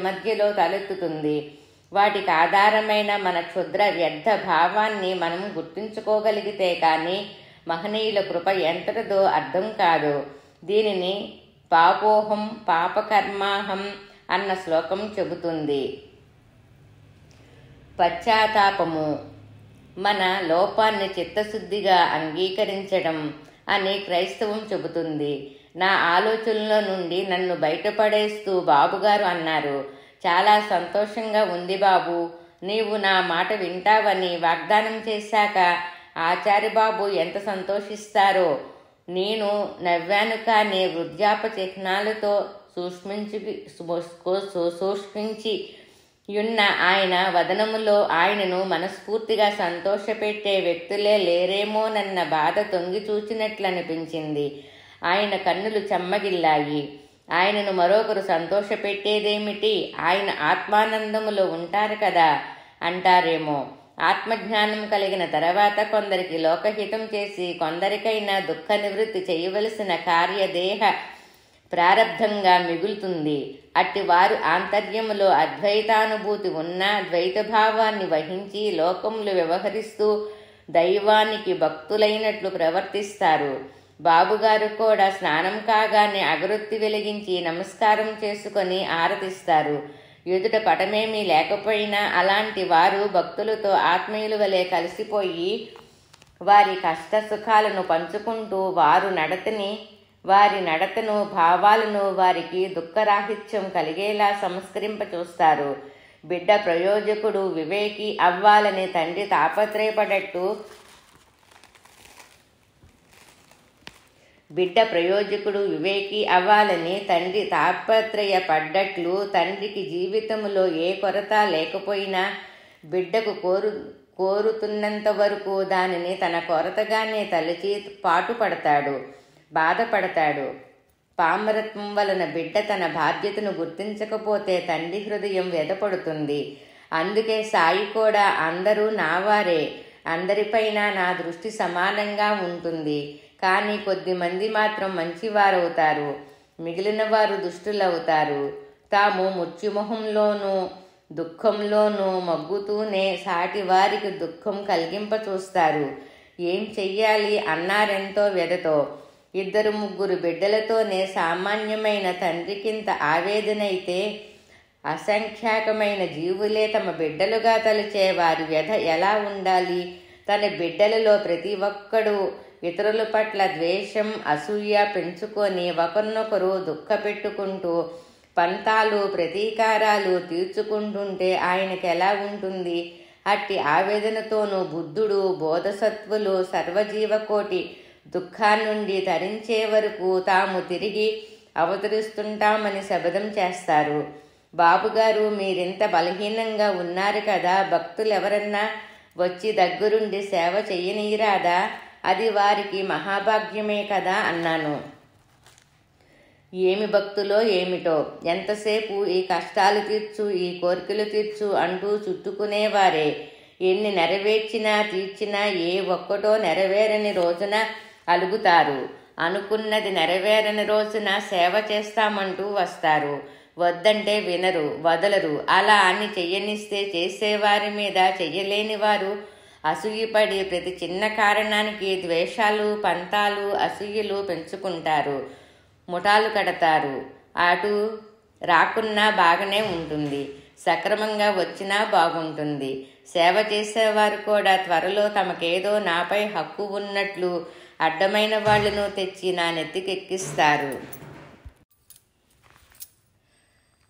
మధ్యలో తలెత్తుతుంది. వాటికి ఆధారమైన మన క్షుద్ర వ్యర్థ భావాన్ని మనం గుర్తుంచుకోగలిగితే కానీ మహనీయుల కృప ఎంతటిదో అర్థం కాదు. దీనిని పాపోహం పాపకర్మాహం అన్న శ్లోకం చెబుతుంది. పశ్చాత్తాపము మన లోపాన్ని చిత్తశుద్ధిగా అంగీకరించడం అని క్రైస్తవం చెబుతుంది. నా ఆలోచనల నుండి నన్ను బయటపడేస్తూ బాబుగారు అన్నారు, చాలా సంతోషంగా ఉంది బాబు. నీవు నా మాట వింటావని వాగ్దానం చేశాక ఆచార్యబాబు ఎంత సంతోషిస్తారో. నేను నవ్వాను కానీ వృద్ధాప చిహ్నాలతో సూక్ష్మించి యున్న ఆయన వదనములో ఆయనను మనస్ఫూర్తిగా సంతోషపెట్టే వ్యక్తులే లేరేమోనన్న బాధ తొంగి చూచినట్లనిపించింది. ఆయన కన్నులు చెమ్మగిల్లాయి. ఆయనను మరొకరు సంతోషపెట్టేదేమిటి? ఆయన ఆత్మానందములో ఉంటారు కదా అంటారేమో. ఆత్మజ్ఞానం కలిగిన తర్వాత కొందరికి లోకహితం చేసి కొందరికైనా దుఃఖ నివృత్తి చేయవలసిన కార్యదేహ ప్రారబ్ధంగా మిగులుతుంది. అట్టి వారు ఆంతర్యములో అద్వైతానుభూతి ఉన్న ద్వైతభావాన్ని వహించి లోకములు వ్యవహరిస్తూ దైవానికి భక్తులైనట్లు ప్రవర్తిస్తారు. బాబుగారు కూడా స్నానం కాగానే అగరొత్తి వెలిగించి నమస్కారం చేసుకొని ఆరతిస్తారు. ఎదుట పటమేమీ లేకపోయినా అలాంటి వారు భక్తులతో ఆత్మీయుల వలె కలిసిపోయి వారి కష్ట సుఖాలను పంచుకుంటూ వారి నడతను భావాలను వారికి దుఃఖరాహిత్యం కలిగేలా సంస్కరింప చూస్తారు. బిడ్డ ప్రయోజకుడు వివేకి అవ్వాలని తండ్రి తాపత్రయపడ్డట్టు తండ్రికి జీవితంలో ఏ కొరత లేకపోయినా బిడ్డకు కోరుతున్నంత వరకు దానిని తన కొరతగానే తలచి పాటుపడతాడు, బాధపడతాడు. పామరత్వం వలన బిడ్డ తన బాధ్యతను గుర్తించకపోతే తండ్రి హృదయం వ్యధపడుతుంది. అందుకే సాయి కూడా అందరూ నావారే, అందరిపైన నా దృష్టి సమానంగా ఉంటుంది. కానీ కొద్దిమంది మాత్రం మంచివారవుతారు, మిగిలిన వారు దుష్టులవుతారు. తాము మృత్యుమొహంలోనూ దుఃఖంలోనూ మగ్గుతూనే సాటి వారికి దుఃఖం కలిగింప చూస్తారు. ఏం చెయ్యాలి అన్నారెంతో వ్యధతో. 2-3 బిడ్డలతోనే సామాన్యమైన తండ్రికింత ఆవేదనైతే అసంఖ్యాకమైన జీవులే తమ బిడ్డలుగా తలచే వారి వ్యధ ఎలా ఉండాలి? తన బిడ్డలలో ప్రతి ఒక్కడు ఇతరుల పట్ల ద్వేషం, అసూయ పెంచుకొని ఒకరినొకరు దుఃఖపెట్టుకుంటూ పంతాలు, ప్రతీకారాలు తీర్చుకుంటుంటే ఆయనకి ఎలా ఉంటుంది? అట్టి ఆవేదనతోనూ బుద్ధుడు, బోధసత్వులు సర్వజీవకోటి దుఃఖాన్నుండి తరించే వరకు తాము తిరిగి అవతరిస్తుంటామని శపథం చేస్తారు. బాబుగారు, మీరింత బలహీనంగా ఉన్నారు కదా, భక్తులెవరన్నా వచ్చి దగ్గరుండి సేవ చెయ్యనీరాదా? అది వారికి మహాభాగ్యమే కదా అన్నాను. ఏమి భక్తులో ఏమిటో, ఎంతసేపు ఈ కష్టాలు తీర్చు, ఈ కోరికలు తీర్చు అంటూ చుట్టుకునేవారే. ఎన్ని నెరవేర్చినా తీర్చినా ఏ ఒక్కటో నెరవేరని రోజున అలుగుతారు. అనుకున్నది నెరవేరని రోజున సేవ చేస్తామంటూ వస్తారు. వద్దంటే వినరు, వదలరు. అలా అని చెయ్యనిస్తే చేసేవారి మీద చెయ్యలేని వారు అసూయపడి ప్రతి చిన్న కారణానికి ద్వేషాలు, పంతాలు, అసూయలు పెంచుకుంటారు, ముఠాలు కడతారు. అటు రాకున్నా బాగానే ఉంటుంది, సక్రమంగా వచ్చినా బాగుంటుంది. సేవ చేసేవారు కూడా త్వరలో తమకేదో నాపై హక్కు ఉన్నట్లు అడ్డమైన వాళ్లను తెచ్చి నా నెత్తికెక్కిస్తారు.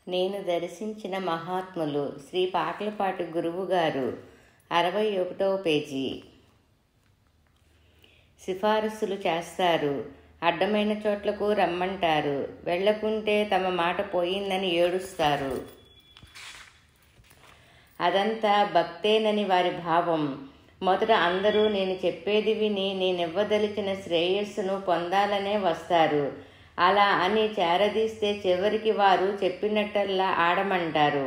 నేను దర్శించిన మహాత్ములు. శ్రీ పాట్లపాటి గురువుగారు, 61వ పేజీ. సిఫారసులు చేస్తారు, అడ్డమైన చోట్లకు రమ్మంటారు, వెళ్ళకుంటే తమ మాట పోయిందని ఏడుస్తారు. అదంతా భక్తేనని వారి భావం. మొదట అందరూ నేను చెప్పేది విని నేనివ్వదలిచిన శ్రేయస్సును పొందాలనే వస్తారు. అలా అని చేరదీస్తే చివరికి వారు చెప్పినట్టల్లా ఆడమంటారు.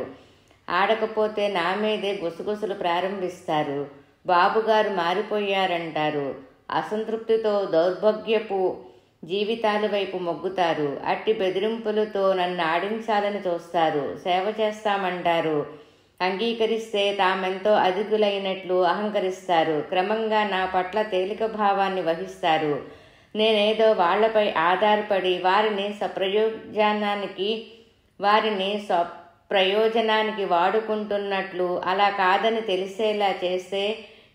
ఆడకపోతే నా మీదే గుసగుసలు ప్రారంభిస్తారు. బాబుగారు మారిపోయారంటారు. అసంతృప్తితో దౌర్భాగ్యపు జీవితాల వైపు మొగ్గుతారు. అట్టి బెదిరింపులతో నన్ను ఆడించాలని చూస్తారు. సేవ చేస్తామంటారు. అంగీకరిస్తే తామెంతో అధికులైనట్లు అహంకరిస్తారు. క్రమంగా నా పట్ల తేలిక భావాన్ని వహిస్తారు. నేనేదో వాళ్లపై ఆధారపడి వారిని స్వప్రయోజనానికి వాడుకుంటున్నట్లు, అలా కాదని తెలిసేలా చేస్తే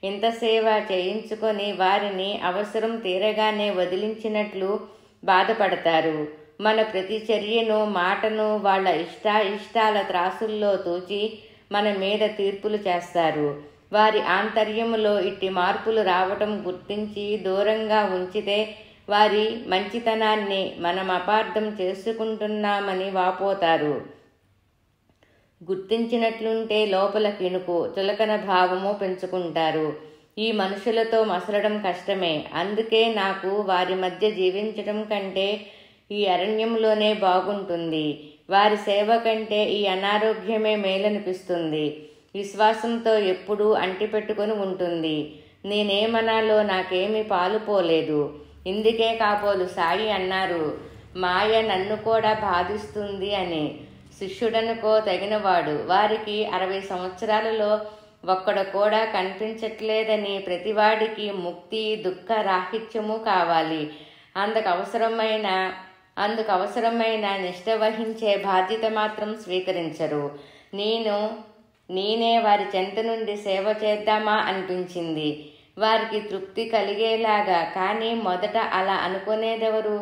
ఇంత సేవ చేయించుకొని వారిని అవసరం తీరగానే వదిలించినట్లు బాధపడతారు. మన ప్రతి చర్యను, మాటను వాళ్ళ ఇష్టాల త్రాసుల్లో తూచి మన మీద తీర్పులు చేస్తారు. వారి ఆంతర్యములో ఇట్టి మార్పులు రావటం గుర్తించి దూరంగా ఉంచితే వారి మంచితనాన్ని మనం అపార్థం చేసుకుంటున్నామని వాపోతారు. గుర్తించినట్లుంటే లోపల కిణుకు, చులకన భావము పెంచుకుంటారు. ఈ మనుషులతో మసలడం కష్టమే. అందుకే నాకు వారి మధ్య జీవించటం కంటే ఈ అరణ్యంలోనే బాగుంటుంది. వారి సేవ కంటే ఈ అనారోగ్యమే మేలనిపిస్తుంది. విశ్వాసంతో ఎప్పుడూ అంటిపెట్టుకుని ఉంటుంది. నేనేమనాలో నాకేమీ పాలుపోలేదు. ఇందుకే కాబోలు సాయి అన్నారు, మాయ నన్ను కూడా బాధిస్తుంది అని. శిష్యుడనుకో తగినవాడు. వారికి 60 సంవత్సరాలలో ఒక్కడ కూడా కనిపించట్లేదని, ప్రతివాడికి ముక్తి, దుఃఖ రాహిత్యము కావాలి. అందుకు అవసరమైన నిష్ఠ వహించే బాధ్యత మాత్రం స్వీకరించరు. నేనే వారి చెంత నుండి సేవ చేద్దామా అనిపించింది, వారికి తృప్తి కలిగేలాగా. కానీ మొదట అలా అనుకునేదెవరు?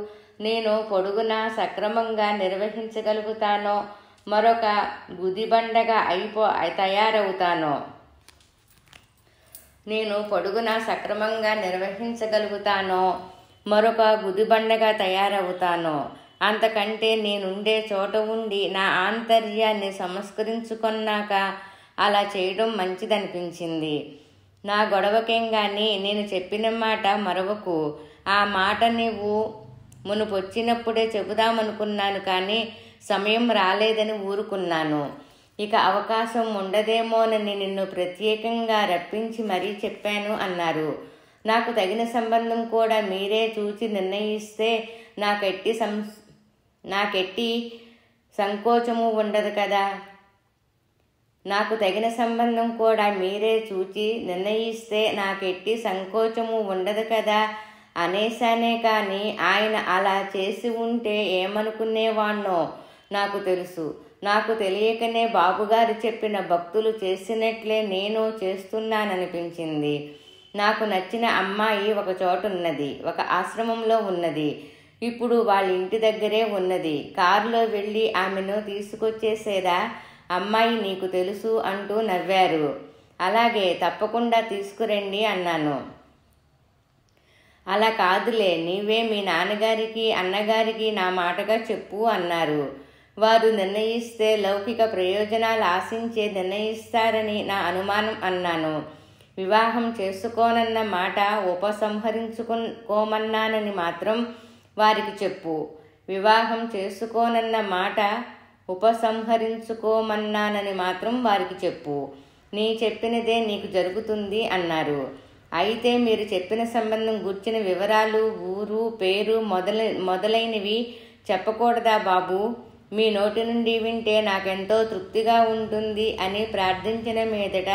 నేను పొడుగునా సక్రమంగా నిర్వహించగలుగుతానో, మరొక గుదిబండగా తయారవుతానో? నేను పొడుగునా సక్రమంగా నిర్వహించగలుగుతానో, మరొక గుదిబండగా తయారవుతానో? అంతకంటే నేనుండే చోట ఉండి నా ఆంతర్యాన్ని సంస్కరించుకున్నాక అలా చేయడం మంచిదనిపించింది. నా గొడవకేం గాని నేను చెప్పిన మాట మరవకు. ఆ మాట నీవు మునుపొచ్చినప్పుడే చెబుదామనుకున్నాను, కానీ సమయం రాలేదని ఊరుకున్నాను. ఇక అవకాశం ఉండదేమోనని నిన్ను ప్రత్యేకంగా రప్పించి మరీ చెప్పాను అన్నారు. నాకు తగిన సంబంధం కూడా మీరే చూచి నిర్ణయిస్తే నాకెట్టి సంకోచము ఉండదు కదా. నాకు తగిన సంబంధం కూడా మీరే చూచి నిర్ణయిస్తే నాకెట్టి సంకోచము ఉండదు కదా అనేశానే. కానీ ఆయన అలా చేసి ఉంటే ఏమనుకునేవాణ్ణో నాకు తెలుసు. నాకు తెలియకనే బాబుగారు చెప్పిన భక్తులు చేసినట్లే నేను చేస్తున్నాననిపించింది. నాకు నచ్చిన అమ్మాయి ఒక చోటున్నది, ఒక ఆశ్రమంలో ఉన్నది. ఇప్పుడు వాళ్ళ ఇంటి దగ్గరే ఉన్నది. కారులో వెళ్ళి ఆమెను తీసుకొచ్చేసేదా? అమ్మాయి నీకు తెలుసు అంటూ నవ్వారు. అలాగే, తప్పకుండా తీసుకురండి అన్నాను. అలా కాదులే, నీవే మీ నాన్నగారికి అన్నగారికి నా మాటగా చెప్పు అన్నారు. వారు నిర్ణయిస్తే లౌకిక ప్రయోజనాలు ఆశించే నిర్ణయిస్తారని నా అనుమానం అన్నాను. వివాహం చేసుకోనన్న మాట ఉపసంహరించుకోమన్నానని మాత్రం వారికి చెప్పు. వివాహం చేసుకోనన్న మాట ఉపసంహరించుకోమన్నానని మాత్రం వారికి చెప్పు. నీ చెప్పినదే నీకు జరుగుతుంది అన్నారు. అయితే మీరు చెప్పిన సంబంధం గూర్చిన వివరాలు, ఊరు, పేరు మొదలైనవి చెప్పకూడదా బాబు? మీ నోటి నుండి వింటే నాకెంతో తృప్తిగా ఉంటుంది అని ప్రార్థించిన మీదట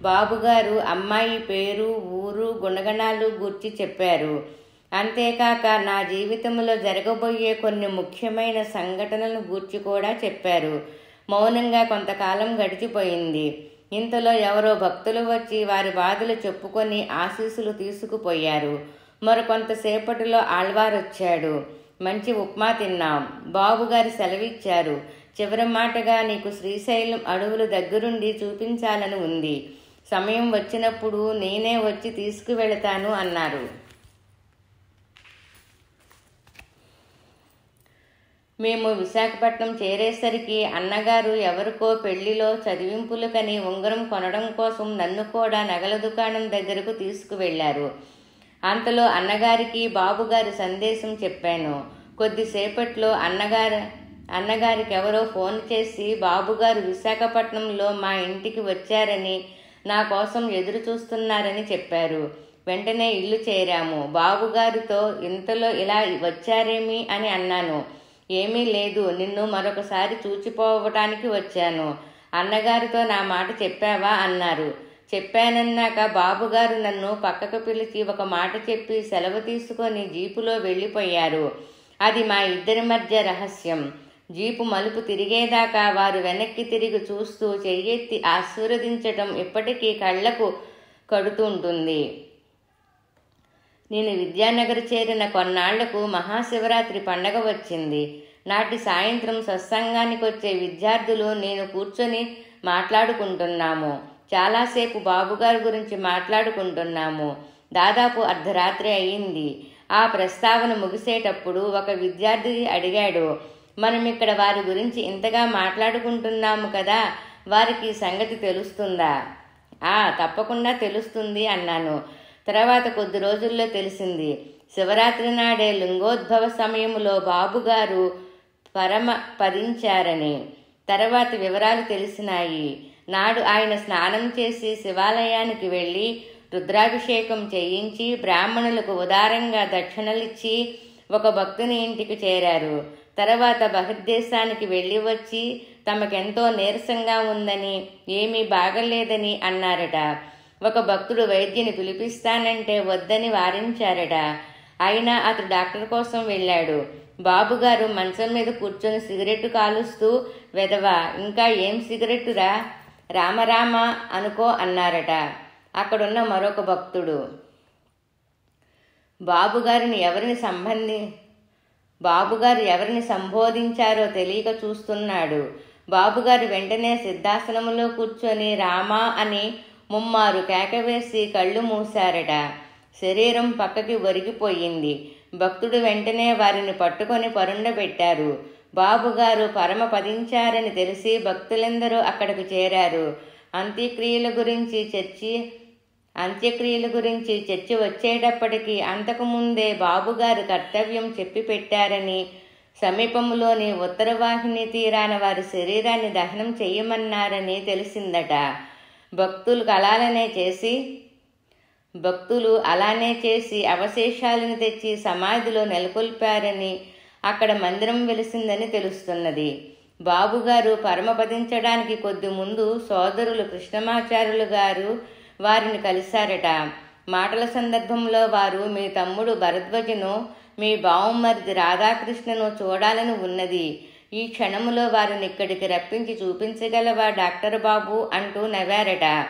బాబుగారు అమ్మాయి పేరు, ఊరు, గుణగణాలు గూర్చి చెప్పారు. అంతేకాక నా జీవితంలో జరగబోయే కొన్ని ముఖ్యమైన సంఘటనలను గూర్చి కూడా చెప్పారు. మౌనంగా కొంతకాలం గడిచిపోయింది. ఇంతలో ఎవరో భక్తులు వచ్చి వారి బాధలు చెప్పుకొని ఆశీస్సులు తీసుకుపోయారు. మరికొంతసేపటిలో ఆళ్వారొచ్చాడు. మంచి ఉప్మా తిన్నాం. బాబుగారు సెలవిచ్చారు. చివరి మాటగా నీకు శ్రీశైలం అడవులు దగ్గరుండి చూపించాలని ఉంది. సమయం వచ్చినప్పుడు నేనే వచ్చి తీసుకువెళతాను అన్నారు. మేము విశాఖపట్నం చేరేసరికి అన్నగారు ఎవరికో పెళ్లిలో చదివింపులకని ఉంగరం కొనడం కోసం నన్ను కూడా నగల దుకాణం దగ్గరకు తీసుకువెళ్లారు. అంతలో అన్నగారికి బాబుగారి సందేశం చెప్పాను. కొద్దిసేపట్లో అన్నగారికి ఎవరో ఫోన్ చేసి బాబుగారు విశాఖపట్నంలో మా ఇంటికి వచ్చారని, నా కోసం ఎదురు చూస్తున్నారని చెప్పారు. వెంటనే ఇల్లు చేరాము. బాబుగారితో ఇంతలో ఇలా వచ్చారేమి అని అన్నాను. ఏమీ లేదు, నిన్ను మరొకసారి చూచిపోవటానికి వచ్చాను. అన్నగారితో నా మాట చెప్పావా అన్నారు. చెప్పానన్నాక బాబుగారు నన్ను పక్కకు పిలిచి ఒక మాట చెప్పి సెలవు తీసుకొని జీపులో వెళ్ళిపోయారు. అది మా ఇద్దరి మధ్య రహస్యం. జీపు మలుపు తిరిగేదాకా వారు వెనక్కి తిరిగి చూస్తూ చెయ్యెత్తి ఆశీర్వదించటం ఇప్పటికీ కళ్లకు కడుతుంటుంది. నేను విద్యానగర్ చేరిన కొన్నాళ్లకు మహాశివరాత్రి పండగ వచ్చింది. నాటి సాయంత్రం సత్సంగానికి వచ్చే విద్యార్థులు నేను కూర్చొని మాట్లాడుకుంటున్నాము. చాలాసేపు బాబుగారి గురించి మాట్లాడుకుంటున్నాము. దాదాపు అర్ధరాత్రి అయింది. ఆ ప్రస్తావన ముగిసేటప్పుడు ఒక విద్యార్థి అడిగాడు, మనం ఇక్కడ వారి గురించి ఇంతగా మాట్లాడుకుంటున్నాము కదా, వారికి సంగతి తెలుస్తుందా? తప్పకుండా తెలుస్తుంది అన్నాను. తర్వాత కొద్ది రోజుల్లో తెలిసింది. శివరాత్రి నాడే లింగోద్భవ సమయంలో బాబుగారు పదించారని. తర్వాత వివరాలు తెలిసినాయి. నాడు ఆయన స్నానం చేసి శివాలయానికి వెళ్ళి రుద్రాభిషేకం చేయించి బ్రాహ్మణులకు ఉదారంగా దక్షిణలిచ్చి ఒక భక్తుని ఇంటికి చేరారు. తర్వాత బహిర్దేశానికి వెళ్ళి వచ్చి తమకెంతో నీరసంగా ఉందని, ఏమీ బాగలేదని అన్నారట. ఒక భక్తుడు వైద్యుని పిలిపిస్తానంటే వద్దని వారించారట. అయినా అతడు డాక్టర్ కోసం వెళ్ళాడు. బాబుగారు మంచం మీద కూర్చొని సిగరెట్టు కాలుస్తూ, వెధవా, ఇంకా ఏం సిగరెట్టురా, రామరామ అనుకో అన్నారట. అక్కడున్న మరొక భక్తుడు బాబుగారు ఎవరిని సంబోధించారో తెలియక చూస్తున్నాడు. బాబుగారు వెంటనే సిద్ధాసనములో కూర్చొని రామా అని ముమ్మారు కేకవేసి కళ్ళు మూశారట. శరీరం పక్కకి ఒరిగిపోయింది. భక్తుడు వెంటనే వారిని పట్టుకొని పరుండబెట్టారు. బాబుగారు పదించారని తెలిసి భక్తులెందరూ అక్కడికి చేరారు. అంత్యక్రియల గురించి చర్చి వచ్చేటప్పటికి అంతకుముందే బాబుగారు కర్తవ్యం చెప్పి పెట్టారని, సమీపంలోని ఉత్తరవాహిని తీరాన వారి శరీరాన్ని దహనం చెయ్యమన్నారని తెలిసిందట. భక్తులు అలానే చేసి అవశేషాలను తెచ్చి సమాధిలో నెలకొల్పారని, అక్కడ మందిరం వెలిసిందని తెలుస్తున్నది. బాబుగారు పదించడానికి కొద్ది ముందు సోదరులు కృష్ణమాచార్యులు గారు వారిని కలిశారట. మాటల సందర్భంలో వారు, మీ తమ్ముడు భరద్వజను, మీ బావమరిది రాధాకృష్ణను చూడాలని ఉన్నది. ఈ క్షణములో వారిని ఇక్కడికి రప్పించి చూపించగలవా డాక్టర్ బాబు అంటూ నవ్వారట.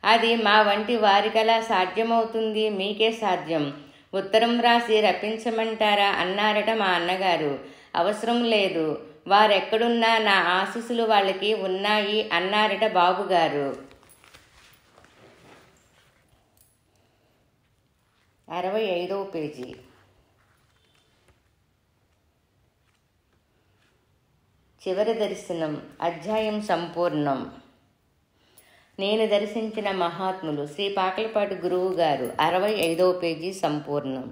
అది మా వంటి వారికలా సాధ్యమవుతుంది, మీకే సాధ్యం. ఉత్తరం రాసి రప్పించమంటారా అన్నారట మా అన్నగారు. అవసరం లేదు, వారెక్కడున్నా నా ఆశీస్సులు వాళ్ళకి ఉన్నాయి అన్నారట బాబుగారు. 65వ పేజీ. చివరి దర్శనం అధ్యాయం సంపూర్ణం. నేను దర్శించిన మహాత్ములు శ్రీ పాకలపాటి గురువు గారు 65వ పేజీ సంపూర్ణం.